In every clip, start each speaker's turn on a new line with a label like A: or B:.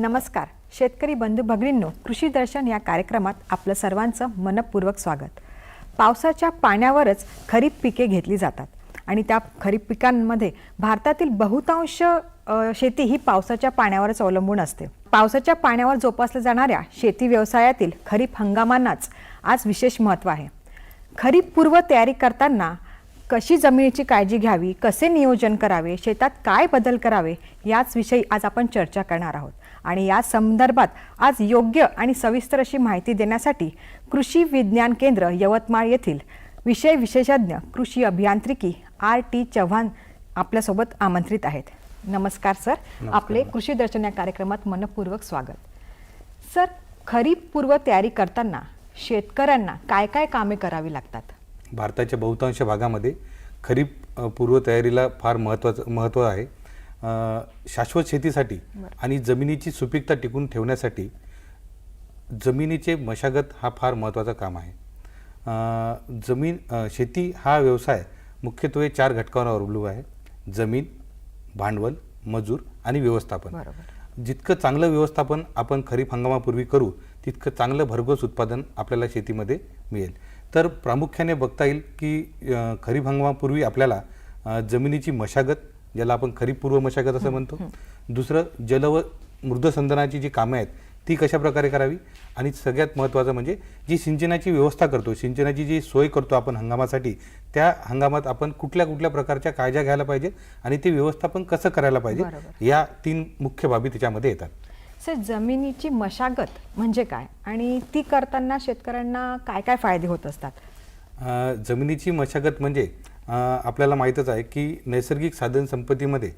A: नमस्कार शेतकरी बंधू भगिनींनो, कृषी दर्शन या कार्यक्रमात आपलं सर्वांचं मनपूर्वक स्वागत। पावसाच्या पाण्यावरच खरीप पिके घेतली जातात आणि त्या खरीप पिकांमध्ये भारतातील बहुतांश शेती ही पावसाच्या पाण्यावरच अवलंबून असते। पावसाच्या पाण्यावर जोपासल्या जाणाऱ्या शेती व्यवसायातील खरीप हंगामांनाच आज विशेष महत्त्व आहे। खरीप पूर्व तयारी करताना कशी जमिनीची काळजी घ्यावी, कसे नियोजन करावे, शेतात काय बदल करावे याच विषयी आज आपण चर्चा करणार आहोत। आणि या संदर्भात आज योग्य आणि सविस्तर अशी माहिती देण्यासाठी कृषी विज्ञान केंद्र यवतमाळ येथील विषय विशेषज्ञ कृषी अभियांत्रिकी RT चव्हाण आपल्यासोबत आमंत्रित आहेत। नमस्कार सर, आपले कृषी दर्शन या कार्यक्रमात मनपूर्वक स्वागत। सर, खरीप पूर्व तयारी करताना शेतकऱ्यांना काय काय कामे करावी लागतात?
B: भारताच्या बहुतांश भागामध्ये खरीप पूर्व तयारीला फार महत्त्व आहे। शाश्वत शेतीसाठी आणि जमिनीची सुपीकता टिकून ठेवण्यासाठी जमिनीचे मशागत हा फार महत्त्वाचा काम आहे। शेती हा व्यवसाय मुख्यत्वे 4 घटकांवर अवलंबून आहे: जमीन, भांडवल, मजूर आणि व्यवस्थापन। जितकं चांगलं व्यवस्थापन आपण खरीप हंगामापूर्वी करू तितकं चांगलं भरघोस उत्पादन आपल्याला शेतीमध्ये मिळेल। तर प्रामुख्याने बघता येईल की खरीप हंगामापूर्वी आपल्याला जमिनीची मशागत, ज्याला आपण खरीप पूर्व मशागत असं म्हणतो, दुसरं जल व मृदसंधारणाची जी कामे आहेत ती कशा प्रकारे करावी, आणि सगळ्यात महत्त्वाचं म्हणजे जी सिंचनाची व्यवस्था करतो, सिंचनाची जी सोय करतो आपण हंगामासाठी, त्या हंगामात आपण कुठल्या कुठल्या प्रकारच्या काळज्या घ्यायला पाहिजे आणि ते व्यवस्थापन कसं करायला पाहिजे, या 3 मुख्य बाबी त्याच्यामध्ये येतात।
A: सर, जमिनीची मशागत म्हणजे काय आणि ती करताना शेतकऱ्यांना काय काय फायदे होत असतात?
B: जमिनीची मशागत म्हणजे आपल्याला माहीतच आहे की नैसर्गिक साधन संपत्तीमध्ये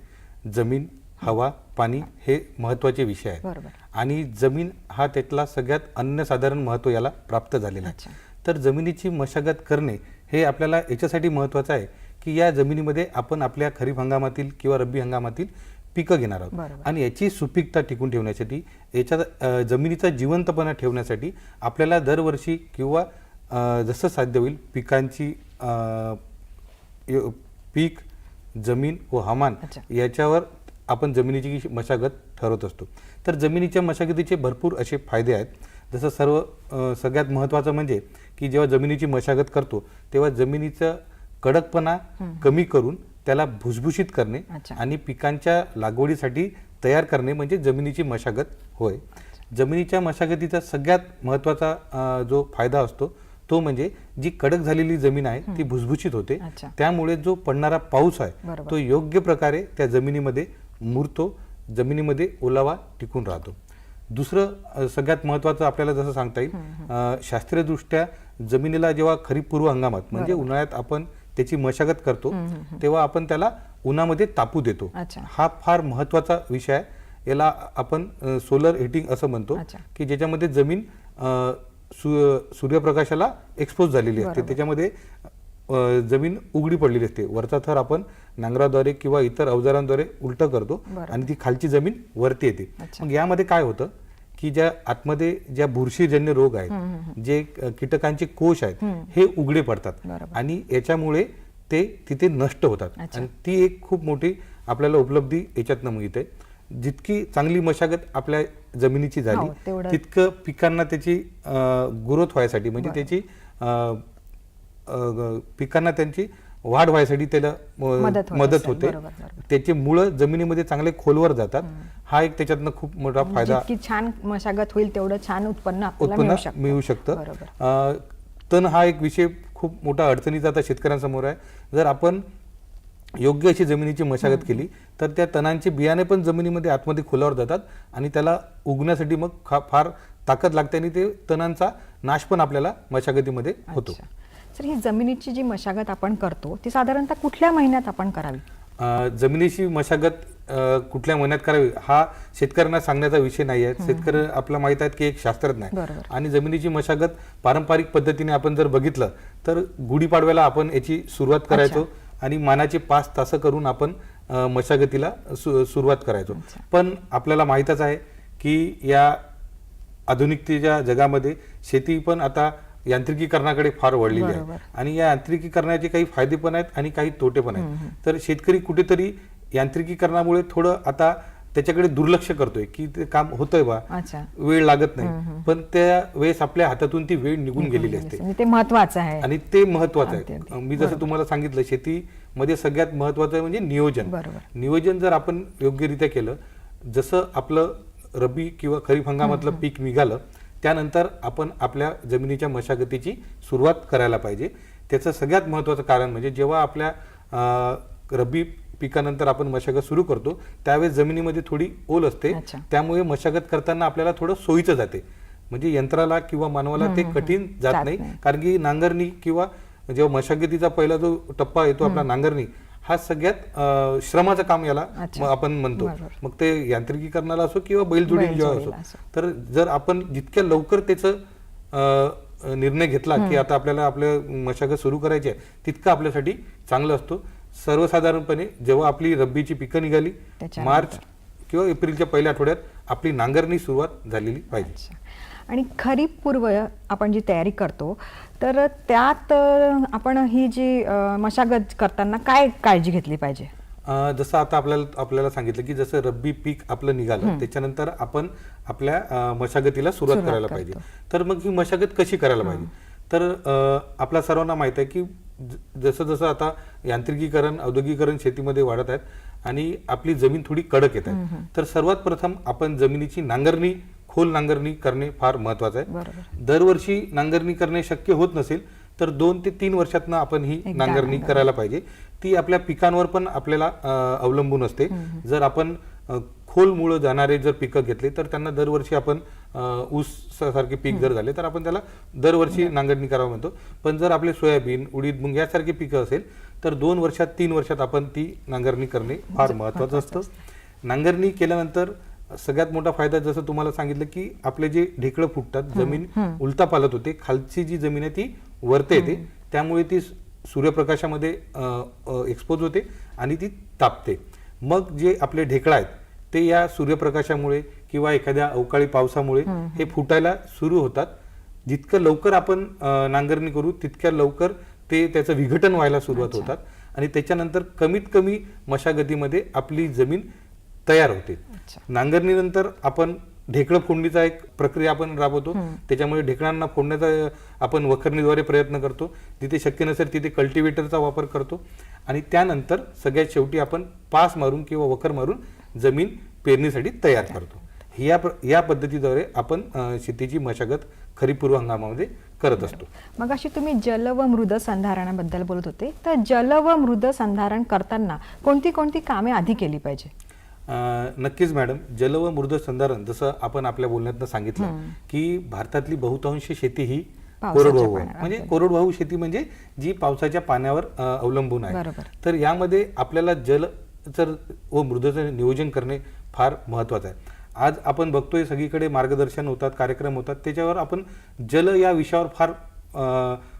B: जमीन, हवा, पाणी हे महत्त्वाचे विषय आहेत आणि जमीन हा त्यातला सगळ्यात अनन्यसाधारण महत्त्व याला प्राप्त झालेला आहे। तर जमिनीची मशागत करणे हे आपल्याला याच्यासाठी महत्त्वाचं आहे की या जमिनीमध्ये आपण आपल्या खरीप हंगामातील किंवा रब्बी हंगामातील पिकं घेणार आहोत आणि याची सुपीकता टिकून ठेवण्यासाठी, याच्या जमिनीचा जिवंतपणा ठेवण्यासाठी आपल्याला दरवर्षी किंवा जसं साध्य होईल पिकांची पीक, जमीन व हवामान याच्यावर आपण जमिनीची मशागत ठरवत असतो। तर जमिनीच्या मशागतीचे भरपूर असे फायदे आहेत। जसं सगळ्यात महत्त्वाचं म्हणजे की जेव्हा जमिनीची मशागत करतो तेव्हा जमिनीचा कडकपणा कमी करून त्याला भुसभुशीत करणे आणि पिकांच्या लागवडीसाठी तयार करणे म्हणजे जमिनीची मशागत होय। जमिनीच्या मशागतीचा सगळ्यात महत्त्वाचा जो फायदा असतो तो म्हणजे जी कडक झालेली जमीन आहे ती भुसभुशीत होते, त्यामुळे जो पडणारा पाऊस आहे तो योग्य प्रकारे त्या जमिनीमध्ये मुरतो, जमिनीमध्ये ओलावा टिकून राहतो। दुसरं सगळ्यात महत्त्वाचं आपल्याला जसं सांगता येईल, शास्त्रीयदृष्ट्या जमिनीला जेव्हा खरीप पूर्व हंगामात म्हणजे उन्हाळ्यात आपण त्याची मशागत करतो तेव्हा आपण त्याला उन्हामध्ये तापू देतो। हा फार महत्त्वाचा विषय आहे। याला आपण सोलर हिटिंग असं म्हणतो की ज्याच्यामध्ये जमीन सूर्यप्रकाशाला एक्सपोज झालेली असते, त्याच्यामध्ये जमीन उघडी पडलेली असते। वरचा थर आपण नांगराद्वारे किंवा इतर अवजारांद्वारे उलट करतो आणि ती खालची जमीन वरती येते। मग यामध्ये काय होतं की ज्या आतमध्ये ज्या बुरशीजन्य रोग आहेत, जे कीटकांचे कोश आहेत, हे उघडे पडतात आणि याच्यामुळे ते तिथे नष्ट होतात आणि ती एक खूप मोठी आपल्याला उपलब्धी याच्यातनं मिळते। जितकी चांगली मशागत आपल्या जमिनीची झाली तितकं पिकांना त्याची ग्रोथ व्हायसाठी म्हणजे त्याची पिकांना त्यांची वाढ व्हायसाठी त्याला मदत होते। त्याचे मुळं जमिनीमध्ये चांगले खोलवर जातात। हा एक त्याच्यातनं खूप मोठा फायदा।
A: जितकी छान मशागत होईल तेवढं छान उत्पन्न आपल्याला
B: मिळू शकतं। तण हा एक विषय खूप मोठा अडचणीचा आता शेतकऱ्यांसमोर आहे। जर आपण योग्य अशी जमिनीची मशागत केली तर त्या तणांचे बियाणे पण जमिनीमध्ये आतमध्ये खोलावर जातात आणि त्याला उगण्यासाठी मग फार ताकद लागते आणि ते तणांचा नाश पण आपल्याला मशागतीमध्ये होतो।
A: सर, ही जमिनीची जी मशागत आपण करतो ती साधारणतः कुठल्या महिन्यात आपण करावी?
B: जमिनीची मशागत कुठल्या महिन्यात करावी हा शेतकऱ्यांना सांगण्याचा विषय नाही आहे। शेतकरी आपल्याला माहित आहेत की एक शास्त्रज्ञ आहे आणि जमिनीची मशागत पारंपरिक पद्धतीने आपण जर बघितलं तर गुढीपाडव्याला आपण याची सुरुवात करायचो आणि मानाचे 5 तास करून आपण मशागतीला सुरुवात करायचो। पण आपल्याला माहीतच आहे की या आधुनिकतेच्या जगामध्ये शेती पण आता यांत्रिकीकरणाकडे फार वळलेली आहे आणि या यांत्रिकीकरणाचे काही फायदे पण आहेत आणि काही तोटे पण आहेत। तर शेतकरी कुठेतरी यांत्रिकीकरणामुळे थोडं आता त्याच्याकडे दुर्लक्ष करतोय की ते काम होतंय बा,
A: अच्छा.
B: वेळ लागत नाही, पण त्या वेळेस आपल्या हातातून ती वेळ निघून गेलेली असते
A: म्हणजे ते महत्वाचं आहे.
B: आणि ते महत्वाचं
A: अगदी,
B: आहे.
A: अगदी.
B: मी जसं तुम्हाला सांगितलं, शेतीमध्ये सगळ्यात महत्वाचं आहे म्हणजे नियोजन.
A: बरोबर.
B: नियोजन जर आपण योग्यरित्या केलं, जसं आपलं रब्बी किंवा खरीप हंगामातलं पीक निघालं त्यानंतर आपण आपल्या जमिनीच्या मशागतीची सुरुवात करायला पाहिजे. त्याचं सगळ्यात महत्वाचं कारण म्हणजे जेव्हा आपल्या रब्बी पिकानंतर आपण मशागत सुरू करतो त्यावेळेस जमिनीमध्ये थोडी ओल असते,
A: अच्छा.
B: त्यामुळे मशागत करताना आपल्याला थोडं सोयीचं जाते, म्हणजे यंत्राला किंवा मानवाला ते कठीण जात नाही. कारण की नांगरणी किंवा जेव्हा मशागतीचा पहिला जो टप्पा येतो आपला नांगरणी, हा सगळ्यात श्रमाचं काम याला आपण म्हणतो. मग ते यांत्रिकीकरणाला असो किंवा बैलजोडी जेव्हा असो, तर जर आपण जितक्या लवकर त्याचं निर्णय घेतला की आता आपल्याला आपल्या मशागत सुरू करायची आहे, तितकं आपल्यासाठी चांगलं असतो. सर्वसाधारणपणे जेव्हा आपली रब्बीची पिकं निघाली, मार्च किंवा एप्रिलच्या पहिल्या आठवड्यात आपली नांगरणी सुरुवात झालेली पाहिजे.
A: आणि खरीप पूर्व आपण जी तयारी करतो तर त्यात आपण ही जी मशागत करताना काय काळजी घेतली पाहिजे?
B: जसं आता आपल्याला सांगितलं की जसं रब्बी पीक आपलं निघालं त्याच्यानंतर आपण आपल्या मशागतीला सुरुवात करायला पाहिजे. तर मग ही मशागत कशी करायला पाहिजे? तर आपल्या सर्वांना माहित आहे की जसं जसं आता यांत्रिकीकरण, औद्योगिकरण शेतीमध्ये वाढत आहेत आणि आपली जमीन थोडी कडक येत आहे, तर सर्वात प्रथम आपण जमिनीची नांगरणी, खोल नांगरणी करणे फार महत्वाचं आहे. दरवर्षी नांगरणी करणे शक्य होत नसेल तर 2 ते 3 वर्षातनं आपण ही नांगरणी करायला पाहिजे. ती आपल्या पिकांवर पण आपल्याला अवलंबून असते. जर आपण खोल मुळे जाणारे जर पिकं घेतले तर त्यांना दरवर्षी आपण ऊस सारखे पीक जर झाले तर आपण त्याला दरवर्षी नांगरणी करावं म्हणतो. पण जर आपले सोयाबीन, उडीद, मूग यासारखे पिकं असेल तर 2 वर्षात 3 वर्षात आपण ती नांगरणी करणे फार महत्वाचं असतं. नांगरणी केल्यानंतर सगळ्यात मोठा फायदा जसं तुम्हाला सांगितलं की आपले जे ढेकळं फुटतात, जमीन उलटा पालत होते, खालची जी जमीन आहे ती वरते येते, त्यामुळे ती सूर्यप्रकाशामध्ये एक्सपोज होते आणि ती तापते. मग जे आपले ढेकळं आहेत ते या सूर्यप्रकाशामुळे किंवा एखाद्या अवकाळी पावसामुळे हे फुटायला सुरू होतात. जितकं लवकर आपण नांगरणी करू तितक्या लवकर ते त्याचं विघटन व्हायला सुरुवात होतात आणि त्याच्यानंतर कमीत कमी मशागतीमध्ये आपली जमीन तयार होते. नांगरणीनंतर आपण ढेकळं फोडणीचा एक प्रक्रिया आपण राबवतो. त्याच्यामुळे ढेकळांना फोडण्याचा आपण वखरणीद्वारे प्रयत्न करतो. जिथे शक्य नसेल तिथे कल्टिवेटरचा वापर करतो आणि त्यानंतर सगळ्यात शेवटी आपण पास मारून किंवा वखर मारून जमीन पेरणीसाठी तयार करतो. या पद्धतीद्वारे आपण शेतीची मशागत खरीप पूर्व हंगामामध्ये करत असतो.
A: मग अशी तुम्ही जल व मृद संधारणाबद्दल बोलत होते, तर जल व मृद संधारण करताना कोणती कोणती कामे आधी केली पाहिजे?
B: नक्कीच मॅडम, जल व मृद संधारण जसं आपण आपल्या बोलण्यात सांगितलं की भारतातली बहुतांश शेती ही कोरडवाहू आहे. म्हणजे कोरडवाहू शेती म्हणजे जी पावसाच्या पाण्यावर अवलंबून आहे. तर यामध्ये आपल्याला जल व मृदेचं नियोजन करणे फार महत्वाचं आहे. आज आपण बघतोय सगळीकडे मार्गदर्शन होतात, कार्यक्रम होतात, त्याच्यावर आपण जल या विषयावर फार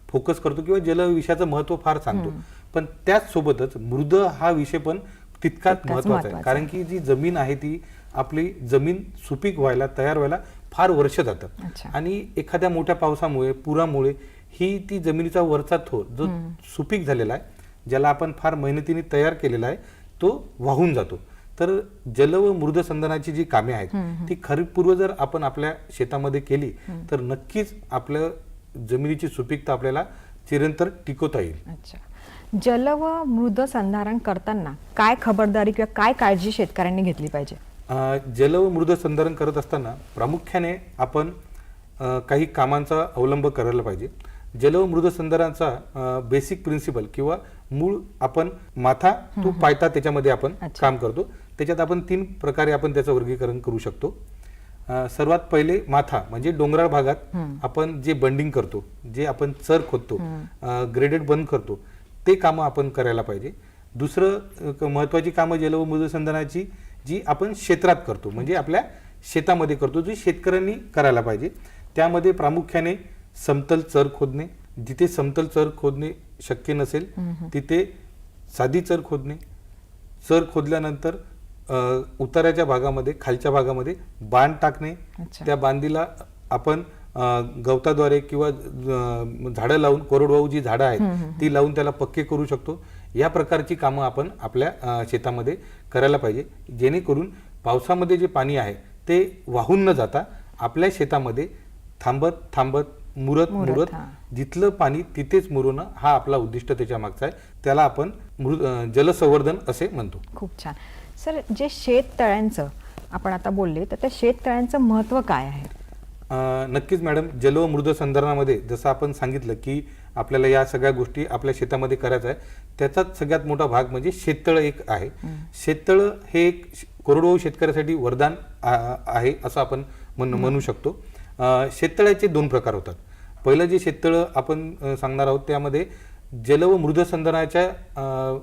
B: फोकस करतो किंवा जल विषयाचं महत्व फार सांगतो. पण त्याच सोबतच मृद हा विषय पण तितकाच महत्वाचा आहे. कारण की जी जमीन आहे ती आपली जमीन सुपीक व्हायला, तयार व्हायला फार वर्ष जातात आणि एखाद्या मोठ्या पावसामुळे, पुरामुळे ही ती जमिनीचा वरचा थर जो सुपीक झालेला आहे, ज्याला आपण फार मेहनतीने तयार केलेला आहे, तो वाहून जातो. तर जल व मृद संधारणाची जी कामे आहेत ती खरीप पूर्व जर आपण आपल्या शेतामध्ये केली तर नक्कीच आपल्या जमिनीची सुपीकता आपल्याला चिरंतर टिकवता येईल.
A: जल व मृद संधारण करताना काय खबरदारी किंवा काय काळजी शेतकऱ्यांनी घेतली पाहिजे?
B: जल व मृद संधारण करत असताना प्रामुख्याने आपण काही कामांचा अवलंब करायला पाहिजे. जल व मृद संधारणाचा बेसिक प्रिन्सिपल किंवा मूळ आपण माथा तो पायथा त्याच्यामध्ये आपण काम करतो. त्याच्यात आपण 3 प्रकारे आपण त्याचं वर्गीकरण करू शकतो. सर्वात पहिले माथा म्हणजे डोंगराळ भागात आपण जे बंडिंग करतो, जे आपण चर खोदतो, ग्रेडेड बंद करतो, ते कामं आपण करायला पाहिजे. दुसरं महत्वाची कामं जल व मृद संधारणाची जी आपण क्षेत्रात करतो, म्हणजे आपल्या शेतामध्ये करतो, जी शेतकऱ्यांनी करायला पाहिजे. त्यामध्ये प्रामुख्याने समतल चर खोदणे, जिथे समतल चर खोदणे शक्य नसेल तिथे साधी चर खोदणे, चर खोदल्यानंतर उताराच्या भागामध्ये, खालच्या भागामध्ये बांध टाकणे, त्या बांधीला आपण गवताद्वारे किंवा झाडं लावून, कोरडवाहू जी झाडं आहेत ती लावून त्याला पक्के करू शकतो. या प्रकारची कामं आपण आपल्या शेतामध्ये करायला पाहिजे, जेणेकरून पावसामध्ये जे पाणी आहे ते वाहून न जाता आपल्या शेतामध्ये थांबत थांबत मुरत
A: हा.
B: जिथलं पाणी तिथेच मुरवणं हा आपला उद्दिष्ट त्याच्या मागचा आहे. त्याला आपण जलसंवर्धन असे म्हणतो.
A: खूप छान. सर, जे शेततळ्यांचं आपण आता बोलले, तर त्या शेततळ्यांचं महत्त्व काय आहे?
B: नक्कीच मॅडम, जल व मृद संधारणामध्ये जसं आपण सांगितलं की आपल्याला या सगळ्या गोष्टी आपल्या शेतामध्ये करायचं आहे, त्याचाच सगळ्यात मोठा भाग म्हणजे शेततळं एक आहे. शेततळं हे एक कोरडवाहू शेतकऱ्यासाठी वरदान आहे असं आपण म्हणू शकतो. शेततळ्याचे 2 प्रकार होतात. पहिलं जे शेततळं आपण सांगणार आहोत त्यामध्ये जल व मृद संधारणाच्या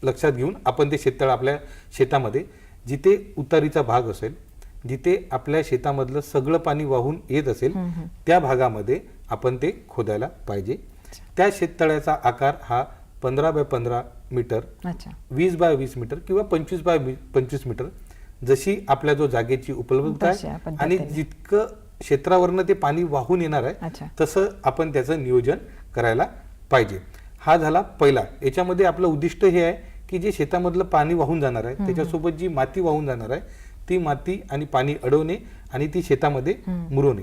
B: लक्षात घेऊन आपण ते शेततळं आपल्या शेतामध्ये जिथे उतारीचा भाग असेल, जिथे आपल्या शेतामधलं सगळं पाणी वाहून येत असेल त्या भागामध्ये आपण ते खोदायला पाहिजे. त्या शेततळ्याचा आकार हा 15 बाय 15 मीटर, 20 बाय 20 मीटर किंवा 25 बाय 25 मीटर, जशी आपल्या जो जागेची उपलब्धता आहे आणि जितकं क्षेत्रावरनं ते पाणी वाहून येणार आहे तसं आपण त्याचं नियोजन करायला पाहिजे. हा झाला पहिला. याच्यामध्ये आपलं उद्दिष्ट हे आहे की जे शेतामधलं पाणी वाहून जाणार आहे त्याच्यासोबत जी माती वाहून जाणार आहे ती माती आणि पाणी अडवणे आणि ती शेतामध्ये मुरवणे.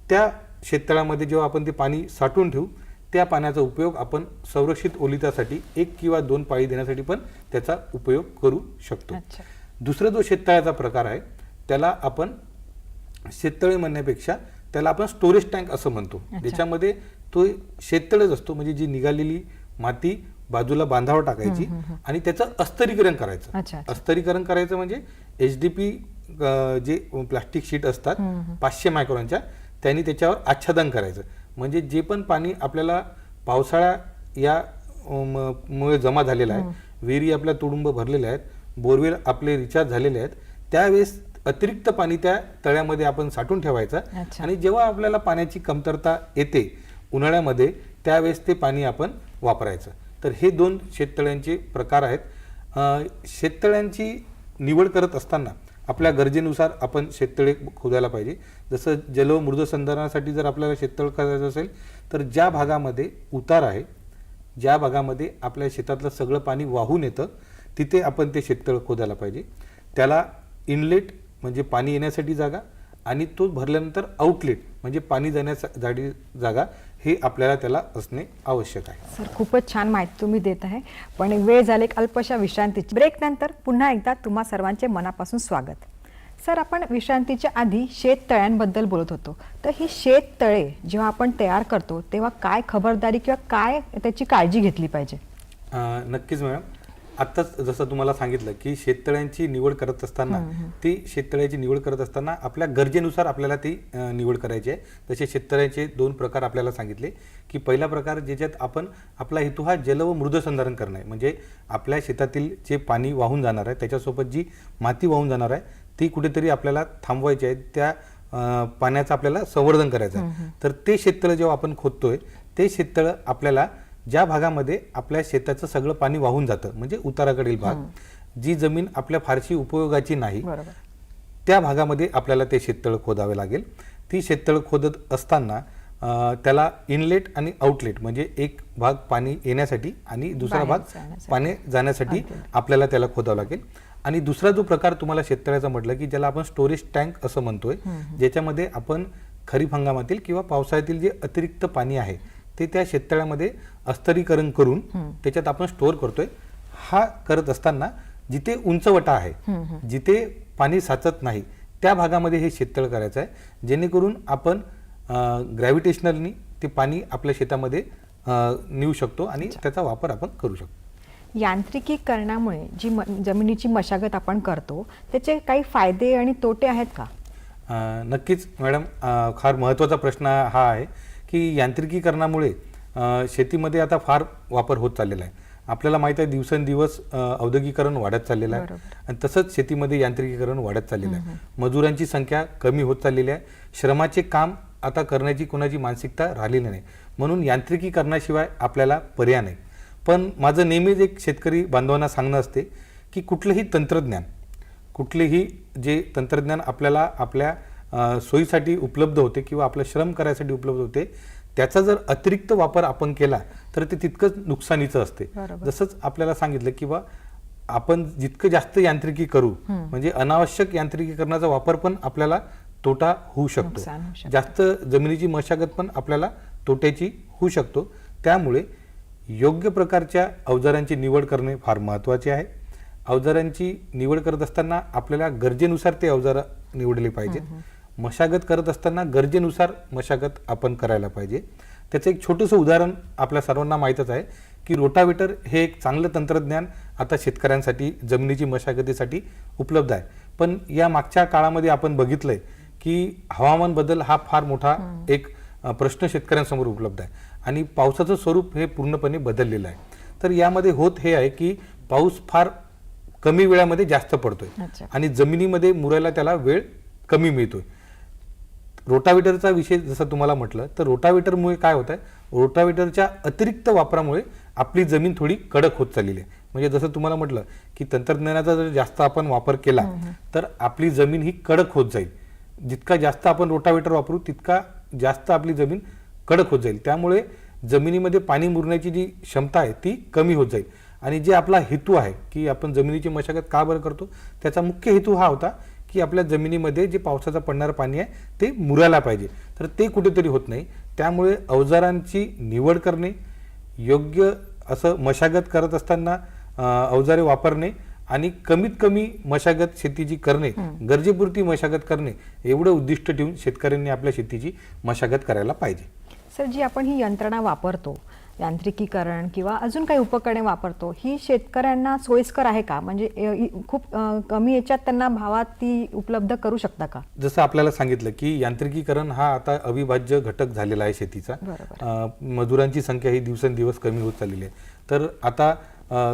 B: त्या शेततळ्यामध्ये जेव्हा आपण ते पाणी साठवून ठेवू त्या पाण्याचा उपयोग आपण संरक्षित ओलितासाठी 1 किंवा 2 पाळी देण्यासाठी पण त्याचा उपयोग करू शकतो. दुसरा जो शेततळ्याचा प्रकार आहे त्याला आपण शेततळे म्हणण्यापेक्षा त्याला आपण स्टोरेज टँक असं म्हणतो. ज्याच्यामध्ये तो शेततळच असतो, म्हणजे जी निघालेली माती बाजूला बांधावर टाकायची आणि त्याचं अस्तरीकरण करायचं. अस्तरीकरण करायचं म्हणजे HDP जे प्लास्टिक शीट असतात 500 मायक्रॉनच्या, त्यांनी त्याच्यावर आच्छादन करायचं. म्हणजे जे पण पाणी आपल्याला पावसाळ्या या मुळे जमा झालेला आहे, विहिरी आपल्या तुडुंब भरलेल्या आहेत, बोरवेल आपले रिचार्ज झालेले आहेत, त्यावेळेस अतिरिक्त पाणी त्या तळ्यामध्ये आपण साठवून ठेवायचं आणि जेव्हा आपल्याला पाण्याची कमतरता येते उन्हाळ्यामध्ये त्यावेळेस ते पाणी आपण वापरायचं. तर हे 2 शेततळ्यांचे प्रकार आहेत. शेततळ्यांची निवड करत असताना आपल्या गरजेनुसार आपण शेततळे खोदायला पाहिजे. जसं जल व मृद संधारणासाठी जर आपल्याला शेततळ करायचं असेल तर ज्या भागामध्ये उतार आहे, ज्या भागामध्ये आपल्या शेतातलं सगळं पाणी वाहून येतं तिथे आपण ते शेततळ खोदायला पाहिजे. त्याला इनलेट म्हणजे पाणी येण्यासाठी जागा आणि तो भरल्यानंतर आउटलेट म्हणजे पाणी जाण्यासाठी जागा हे आपल्याला त्याला असणे आवश्यक आहे.
A: सर, खूपच छान माहिती तुम्ही देत आहे. पण वेळ झाली एक अल्पशा विश्रांतीची. ब्रेक नंतर पुन्हा एकदा तुम्हा सर्वांचे मनापासून स्वागत. सर, आपण विश्रांतीच्या आधी शेततळ्यांबद्दल बोलत होतो. तर ही शेततळे जेव्हा आपण तयार करतो तेव्हा काय खबरदारी किंवा काय त्याची काळजी घेतली पाहिजे?
B: नक्कीच मॅडम, आत्ताच जसं तुम्हाला सांगितलं की शेततळ्यांची निवड करत असताना ती शेततळ्याची निवड करत असताना आपल्या गरजेनुसार आपल्याला ती निवड करायची आहे. तसे शेततळ्याचे 2 प्रकार आपल्याला सांगितले की पहिला प्रकार ज्याच्यात आपण आपला हेतू हा जल व मृद संधारण करणं आहे, म्हणजे आपल्या शेतातील जे पाणी वाहून जाणार आहे त्याच्यासोबत जी माती वाहून जाणार आहे ती कुठेतरी आपल्याला थांबवायची आहे, त्या पाण्याचं आपल्याला संवर्धन करायचं आहे. तर ते शेततळं जेव्हा आपण खोदतोय ते शेततळं आपल्याला ज्या भागामध्ये आपल्या शेताचं सगळं पाणी वाहून जातं म्हणजे उताराकडील भाग, जी जमीन आपल्या फारशी उपयोगाची नाही त्या भागामध्ये आपल्याला ते शेततळ खोदावे लागेल. ती शेततळ खोदत असताना त्याला इनलेट आणि आउटलेट म्हणजे एक भाग पाणी येण्यासाठी आणि दुसरा भाग पाणी जाण्यासाठी आपल्याला त्याला खोदावं लागेल. आणि दुसरा जो प्रकार तुम्हाला शेततळ्याचा म्हटलं की ज्याला आपण स्टोरेज टँक असं म्हणतोय, ज्याच्यामध्ये आपण खरीप हंगामातील किंवा पावसाळ्यातील जे अतिरिक्त पाणी आहे ते त्या शेततळ्यामध्ये अस्तरीकरण करून त्याच्यात आपण स्टोअर करतोय. हा करत असताना जिथे उंचवटा आहे, जिथे पाणी साचत नाही त्या भागामध्ये हे शेततळ करायचं आहे, जेणेकरून आपण ग्रॅव्हिटेशनलनी ते पाणी आपल्या शेतामध्ये नेऊ शकतो आणि त्याचा वापर आपण करू शकतो.
A: यांत्रिकीकरणामुळे जी जमिनीची मशागत आपण करतो त्याचे काही फायदे आणि तोटे आहेत का?
B: नक्कीच मॅडम, फार महत्त्वाचा प्रश्न हा आहे की यांत्रिकीकरणामुळे शेतीमध्ये आता फार वापर होत चाललेला आहे. आपल्याला माहित आहे दिवसेंदिवस औद्योगिकरण वाढत चाललेलं आहे आणि तसंच शेतीमध्ये यांत्रिकीकरण वाढत चाललेलं आहे. मजुरांची संख्या कमी होत चाललेली आहे. श्रमाचे काम आता करण्याची कोणाची मानसिकता राहिलेली नाही, म्हणून यांत्रिकीकरणाशिवाय आपल्याला पर्याय नाही. पण माझं नेहमीच एक शेतकरी बांधवांना सांगणं असते की कुठलेही जे तंत्रज्ञान आपल्याला आपल्या सोयीसाठी उपलब्ध होते किंवा आपलं श्रम करायसाठी उपलब्ध होते त्याचा जर अतिरिक्त वापर आपण केला तर ते तितकंच नुकसानीचं असते. जसंच आपल्याला सांगितलं की आपण जितकं जास्त यांत्रिकी करू म्हणजे अनावश्यक यांत्रिकीकरणाचा वापर पण आपल्याला तोटा होऊ
A: नुकसान होऊ
B: शकतो. जास्त जमिनीची मशागत पण आपल्याला तोट्याची होऊ शकतो. त्यामुळे योग्य प्रकारच्या अवजारांची निवड करणे फार महत्त्वाचे आहे. अवजारांची निवड करत असताना आपल्याला गरजेनुसार ते अवजार निवडले पाहिजेत. मशागत करत असताना गरजेनुसार मशागत आपण करायला पाहिजे. त्याचं एक छोटंसं उदाहरण आपल्या सर्वांना माहीतच आहे की रोटावेटर हे एक चांगलं तंत्रज्ञान आता शेतकऱ्यांसाठी जमिनीची मशागतीसाठी उपलब्ध आहे. पण या मागच्या काळामध्ये आपण बघितलंय की हवामान बदल हा फार मोठा एक प्रश्न शेतकऱ्यांसमोर उपलब्ध आहे आणि पावसाचं स्वरूप हे पूर्णपणे बदललेलं आहे. तर यामध्ये होत हे आहे की पाऊस फार कमी वेळामध्ये जास्त पडतोय आणि जमिनीमध्ये मुरायला त्याला वेळ कमी मिळतोय. रोटावेटरचा विषय जसं तुम्हाला म्हटलं तर रोटावेटरमुळे काय होत आहे, रोटावेटरच्या अतिरिक्त वापरामुळे आपली जमीन थोडी कडक होत चाललेली आहे. म्हणजे जसं तुम्हाला म्हटलं की तंत्रज्ञानाचा जर जास्त आपण वापर केला तर आपली जमीन ही कडक होत जाईल. जितका जास्त आपण रोटावेटर वापरू तितका जास्त आपली जमीन कडक होत जाईल. त्यामुळे जमिनीमध्ये पाणी मुरण्याची जी क्षमता आहे ती कमी होत जाईल. आणि जे आपला हेतू आहे की आपण जमिनीची मशागत का बरं करतो, त्याचा मुख्य हेतू हा होता की आपल्या जमिनीमध्ये जे पावसाचं पडणारं पाणी आहे ते मुरायला पाहिजे. तर ते कुठेतरी होत नाही. त्यामुळे अवजारांची निवड करणे, योग्य असं मशागत करत असताना अवजारे वापरणे आणि कमीत कमी मशागत शेतीची करणे, गरजेपुरती मशागत करणे एवढं उद्दिष्ट ठेवून शेतकऱ्यांनी आपल्या शेतीची मशागत करायला पाहिजे.
A: सर, जी आपण ही यंत्रणा वापरतो, यांत्रिकीकरण किंवा अजून काही उपकरणे वापरतो, ही शेतकऱ्यांना सोयीस्कर आहे का? म्हणजे खूप कमी याच्यात त्यांना भावात ती उपलब्ध करू शकता का?
B: जसं आपल्याला सांगितलं की यांत्रिकीकरण हा आता अविभाज्य घटक झालेला आहे शेतीचा. मजुरांची संख्या ही दिवसेंदिवस कमी होत चाललेली आहे. तर आता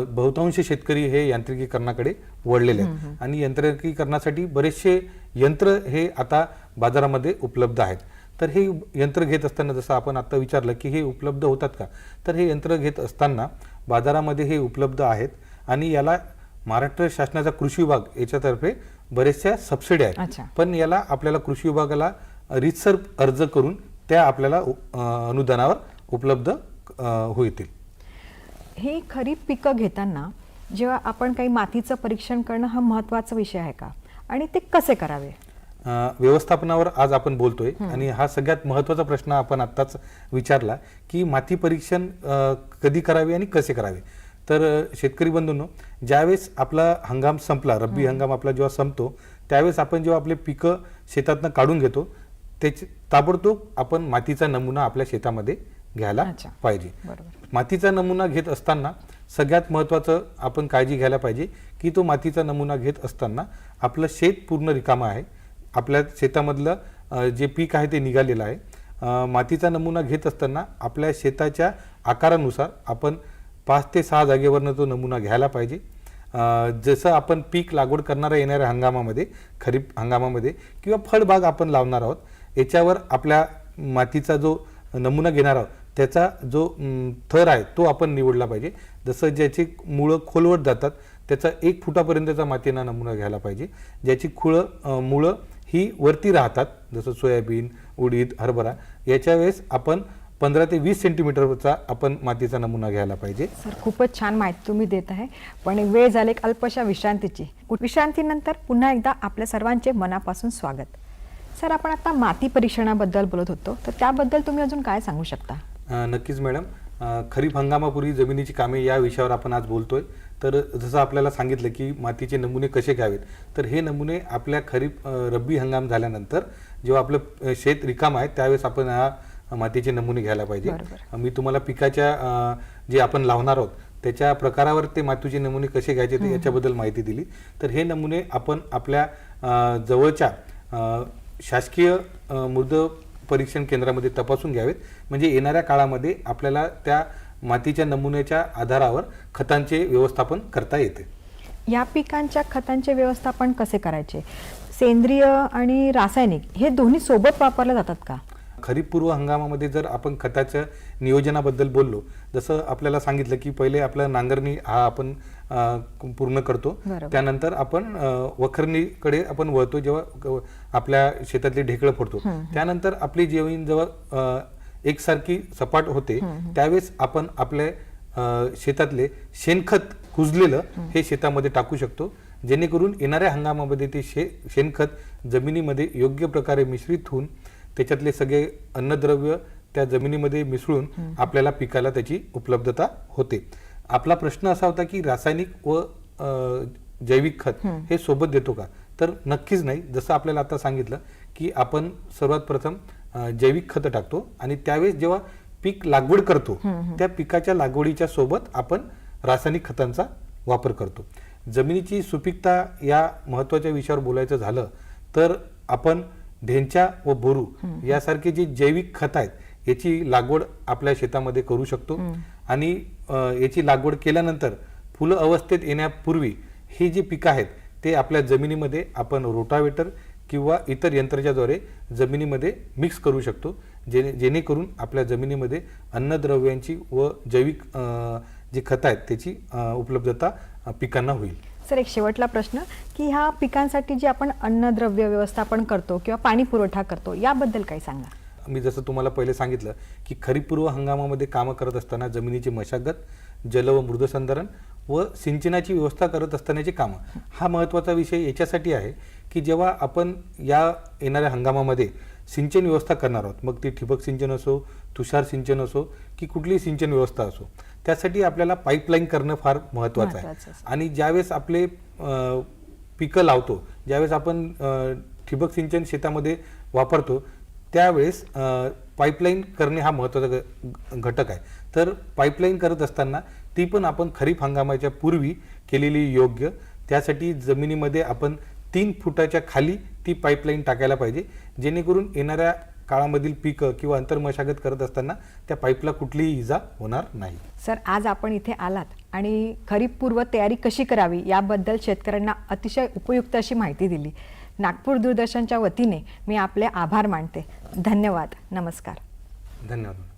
B: बहुतांश शेतकरी हे यांत्रिकीकरणाकडे वळलेले आहेत आणि यांत्रिकीकरणासाठी बरेचसे यंत्र हे आता बाजारामध्ये उपलब्ध आहेत. तर हे यंत्र घेत असताना जसं आपण आता विचारलं की हे उपलब्ध होतात का, तर हे यंत्र घेत असताना बाजारामध्ये हे उपलब्ध आहेत आणि याला महाराष्ट्र शासनाचा कृषी विभाग याच्यातर्फे बरेचशा सबसिडी आहेत. पण याला आपल्याला कृषी विभागाला रीतसर अर्ज करून त्या आपल्याला अनुदानावर उपलब्ध होतील.
A: ही खरीप पिकं घेताना जेव्हा आपण काही मातीचं परीक्षण करणं हा महत्त्वाचा विषय आहे का, आणि ते कसे करावे?
B: व्यवस्थापनावर आज आपण बोलतोय आणि हा सगळ्यात महत्त्वाचा प्रश्न आपण आत्ताच विचारला की माती परीक्षण कधी करावे आणि कसे करावे. तर शेतकरी बंधूंनो, ज्यावेळेस आपला हंगाम संपला, रब्बी हंगाम आपला जेव्हा संपतो त्यावेळेस आपण जेव्हा आपले पिकं शेतातनं काढून घेतो त्याची ताबडतोब आपण मातीचा नमुना आपल्या शेतामध्ये घ्यायला पाहिजे. मातीचा नमुना घेत असताना सगळ्यात महत्त्वाचं आपण काळजी घ्यायला पाहिजे की तो मातीचा नमुना घेत असताना आपलं शेत पूर्ण रिकामं आहे, आपल्या शेतामधलं जे पीक आहे ते निघालेलं आहे. मातीचा नमुना घेत असताना आपल्या शेताच्या आकारानुसार आपण 5 ते 6 जागेवरनं तो नमुना घ्यायला पाहिजे. जसं आपण पीक लागवड करणाऱ्या येणाऱ्या हंगामामध्ये, खरीप हंगामामध्ये किंवा फळबाग आपण लावणार आहोत याच्यावर आपल्या मातीचा जो नमुना घेणार आहोत त्याचा जो थर आहे तो आपण निवडला पाहिजे. जसं ज्याची मुळं खोलवर जातात त्याचा 1 फुटापर्यंतचा मातीचा नमुना घ्यायला पाहिजे. ज्याची मुळं ही वरती राहतात जसं सोयाबीन, उडीद, हरभरा याच्या वेळेस आपण 15 ते 20 सेंटीमीटरचा आपण मातीचा नमुना घ्यायला पाहिजे.
A: सर, खूपच छान माहिती तुम्ही देत आहे. पण वेळ झाली एक अल्पशा विश्रांतीची. विश्रांतीनंतर पुन्हा एकदा आपल्या सर्वांचे मनापासून स्वागत. सर, आपण आता माती परीक्षणाबद्दल बोलत होतो, तर त्याबद्दल तुम्ही अजून काय सांगू शकता?
B: नक्कीच मॅडम. खरीप हंगामापूर्वी जमिनीची कामे या विषयावर आपण आज बोलतोय. तर जसं आपल्याला सांगितलं की मातीचे नमुने कसे घ्यावेत, तर हे नमुने आपल्या खरीप रब्बी हंगाम झाल्यानंतर जेव्हा आपलं शेत रिकाम आहे त्यावेळेस आपण हा मातीचे नमुने घ्यायला पाहिजे. मी तुम्हाला पिकाच्या जे आपण लावणार आहोत त्याच्या प्रकारावर ते मातीचे नमुने कसे घ्यायचे ते याच्याबद्दल माहिती दिली. तर हे नमुने आपण आपल्या जवळच्या शासकीय मृद परीक्षण केंद्रामध्ये तपासून घ्यावेत. म्हणजे येणाऱ्या काळामध्ये आपल्याला त्या मातीच्या नमुन्याच्या आधारावर खतांचे व्यवस्थापन करता येते.
A: या पिकांच्या खतांचे व्यवस्थापन कसे करायचे? सेंद्रिय आणि रासायनिक हे दोन्ही सोबत वापरले जातात का?
B: खरीप पूर्व हंगामामध्ये जर आपण खताच्या नियोजनाबद्दल बोललो, जसं आपल्याला सांगितलं की पहिले आपला नांगरणी हा आपण पूर्ण करतो, त्यानंतर आपण वखरणीकडे आपण वळतो जेव्हा आपल्या शेतातली ढेकळं फोडतो. त्यानंतर आपली जमीन जेव्हा एकसारखी सपाट होते त्यावेळेस आपण आपले शेतातले शेणखत कुजलेलं हे शेतामध्ये टाकू शकतो, जेणेकरून येणाऱ्या हंगामामध्ये ते शेणखत जमिनीमध्ये योग्य प्रकारे मिश्रित होऊन त्याच्यातले सगळे अन्नद्रव्य त्या जमिनीमध्ये मिसळून आपल्याला पिकाला त्याची उपलब्धता होते. आपला प्रश्न असा होता की रासायनिक व जैविक खत हे सोबत देतो का? तर नक्कीच नाही. जसं आपल्याला आता सांगितलं की आपण सर्वात प्रथम जैविक खत टाकतो आणि त्यावेळेस जेव्हा पीक लागवड करतो त्या पिकाच्या लागवडीच्या सोबत आपण रासायनिक खतांचा वापर करतो. जमिनीची सुपीकता या महत्त्वाच्या विषयावर बोलायचं झालं तर आपण ढेंचा व बोरू यासारखे जे जैविक खत आहेत याची लागवड आपल्या शेतामध्ये करू शकतो आणि याची लागवड केल्यानंतर फुलं अवस्थेत येण्यापूर्वी ही जी पिकं आहेत ते आपल्या जमिनीमध्ये आपण रोटावेटर किंवा इतर यंत्राच्याद्वारे जमिनीमध्ये मिक्स करू शकतो, जेणेकरून आपल्या जमिनीमध्ये अन्नद्रव्यांची व जैविक जी खतं आहेत त्याची उपलब्धता पिकांना होईल.
A: सर, एक शेवटला प्रश्न की ह्या पिकांसाठी जे आपण अन्नद्रव्य व्यवस्थापन करतो किंवा पाणी पुरवठा करतो याबद्दल काही सांगा.
B: मी जसं तुम्हाला पहिले सांगितलं की खरीप पूर्व हंगामामध्ये कामं करत असताना जमिनीची मशागत, जल व मृदसंधारण व सिंचनाची व्यवस्था करत असतानाची कामं, हा महत्त्वाचा विषय याच्यासाठी आहे की जेव्हा आपण या येणाऱ्या हंगामामध्ये सिंचन व्यवस्था करणार आहोत, मग ती ठिबक सिंचन असो, तुषार सिंचन असो की कुठलीही सिंचन व्यवस्था असो, त्यासाठी आपल्याला पाईपलाईन करणं फार महत्त्वाचं आहे. आणि ज्यावेळेस आपले पिकं लावतो, ज्यावेळेस आपण ठिबक सिंचन शेतामध्ये वापरतो त्यावेळेस पाईपलाईन करणे हा महत्त्वाचा घटक आहे. तर पाईपलाईन करत असताना ती पण आपण खरीप हंगामाच्या पूर्वी केलेली योग्य. त्यासाठी जमिनीमध्ये आपण 3 फुटाच्या खाली ती पाईपलाईन टाकायला पाहिजे, जेणेकरून येणाऱ्या काळामधील पिकं किंवा अंतर्मशागत करत असताना त्या पाईपला कुठलीही इजा होणार नाही.
A: सर, आज आपण इथे आलात आणि खरीप पूर्व तयारी कशी करावी याबद्दल शेतकऱ्यांना अतिशय उपयुक्त अशी माहिती दिली. नागपूर दूरदर्शनच्या वतीने मी आपले आभार मानते. धन्यवाद. नमस्कार.
B: धन्यवाद.